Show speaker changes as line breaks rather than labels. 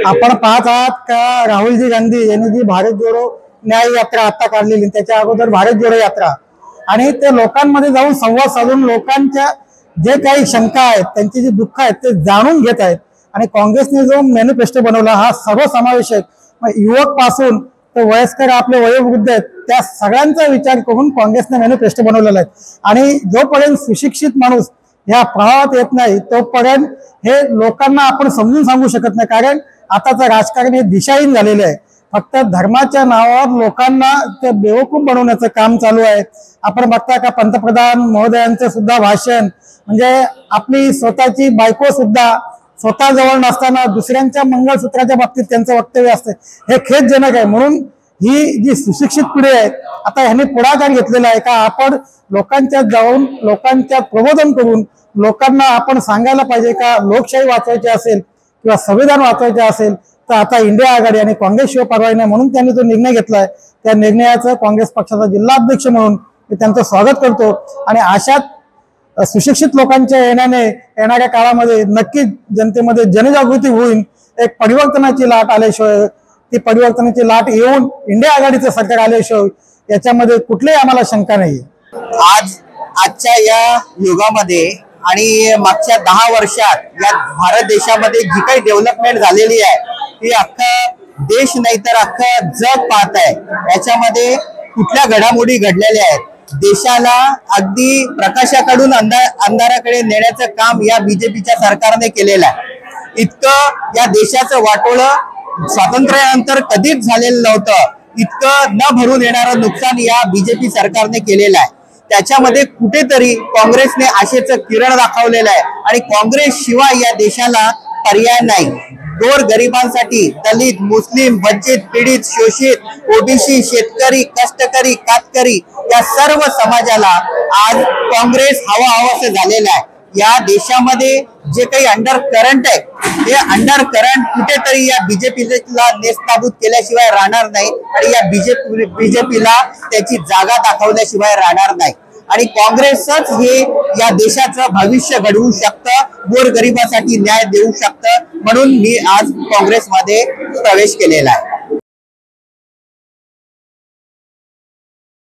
आपण पाहत आहात का राहुलजी गांधी यांनी जी भारत जोडो न्याय यात्रा आता काढलेली, त्याच्या अगोदर भारत जोडो यात्रा, आणि ते लोकांमध्ये जाऊन संवाद साधून लोकांच्या जे काही शंका आहेत, त्यांची जी दुःख आहेत ते जाणून घेत आहेत. आणि काँग्रेसने जो मॅनिफेस्टो बनवला हा सर्वसमावेशक, युवक पासून तर वयस्कर आपले वयोवृद्ध आहेत त्या सगळ्यांचा विचार करून काँग्रेसने मॅनिफेस्टो बनवलेला आहे. आणि जोपर्यंत सुशिक्षित माणूस या प्रवाहात येत नाही तोपर्यंत हे लोकांना आपण समजून सांगू शकत नाही. कारण आताचं राजकारण हे दिशाहीन झालेलं आहे. फक्त धर्माच्या नावावर लोकांना ते बेवकूफ बनवण्याचं काम चालू आहे. आपण बघता का पंतप्रधान महोदयांचं सुद्धा भाषण, म्हणजे आपली स्वतःची बायको सुद्धा स्वतः जवळ नसताना दुसऱ्यांच्या मंगळसूत्राच्या बाबतीत त्यांचं वक्तव्य असतं, हे खेदजनक आहे. म्हणून ही जी सुशिक्षित पिढी आहे आता ह्यांनी पुढाकार घेतलेला आहे का आपण लोकांच्या जाऊन लोकांच्या प्रबोधन करून लोकांना आपण सांगायला पाहिजे का लोकशाही वाचवायची असेल किंवा संविधान वाचवायचे असेल तर आता इंडिया आघाडी आणि काँग्रेसशिवाय पर्याय नाही. म्हणून त्यांनी जो निर्णय घेतलाय त्या निर्णयाचं काँग्रेस पक्षाचा जिल्हाध्यक्ष म्हणून मी त्यांचं स्वागत करतो. आणि अशाच सुशिक्षित लोकांच्या येणाऱ्या काळामध्ये नक्कीच जनतेमध्ये जनजागृती होईल. एक परिवर्तनाची लाट आल्याशिवाय, ती परिवर्तनाची लाट येऊन इंडिया आघाडीचं सरकार आल्याशिवाय याच्यामध्ये कुठलीही आम्हाला शंका नाही.
आजच्या या युगामध्ये आणि मागच्या 10 वर्षात या भारत देशामध्ये जी काही डेव्हलपमेंट झालेली आहे ती अख्खा देश नाही तर अख्खं जग पाहत आहे. याच्यामध्ये कुठल्या घडामोडी घडलेल्या आहेत, देशाला अगदी प्रकाशाकडून अंधाराकडे नेण्याचं काम या बीजेपीच्या सरकारने केलेलं आहे. इतकं या देशाचं वाटोळं स्वातंत्र्यानंतर कधीच झालेलं नव्हतं. इतकं न भरून येणारं नुकसान या बीजेपी सरकारने केलेलं आहे. त्याच्यामध्ये कुठेतरी काँग्रेसने आशेचं किरण दाखवलेलं आहे आणि काँग्रेस शिवाय या देशाला पर्याय नाही. गोर गरिबांसाठी, दलित, मुस्लिम, वंचित, पीडित, शोषित, ओबीसी, शेतकरी, कष्टकरी, कातकरी या सर्व समाजाला आज काँग्रेस हवाहवासे झालेला आहे. या देशामध्ये जे काही अंडर करंट आहे हे अंडर करंट कुठेतरी या बीजेपीला नेस्तनाबूत केल्याशिवाय राहणार नाही आणि या बीजेपीला त्याची जागा दाखवल्याशिवाय राहणार नाही. आणि काँग्रेसच हे या देशाचं भविष्य घडवू शकतं, गोरगरिबासाठी न्याय देऊ शकतं. म्हणून मी आज काँग्रेसमध्ये प्रवेश केलेला आहे.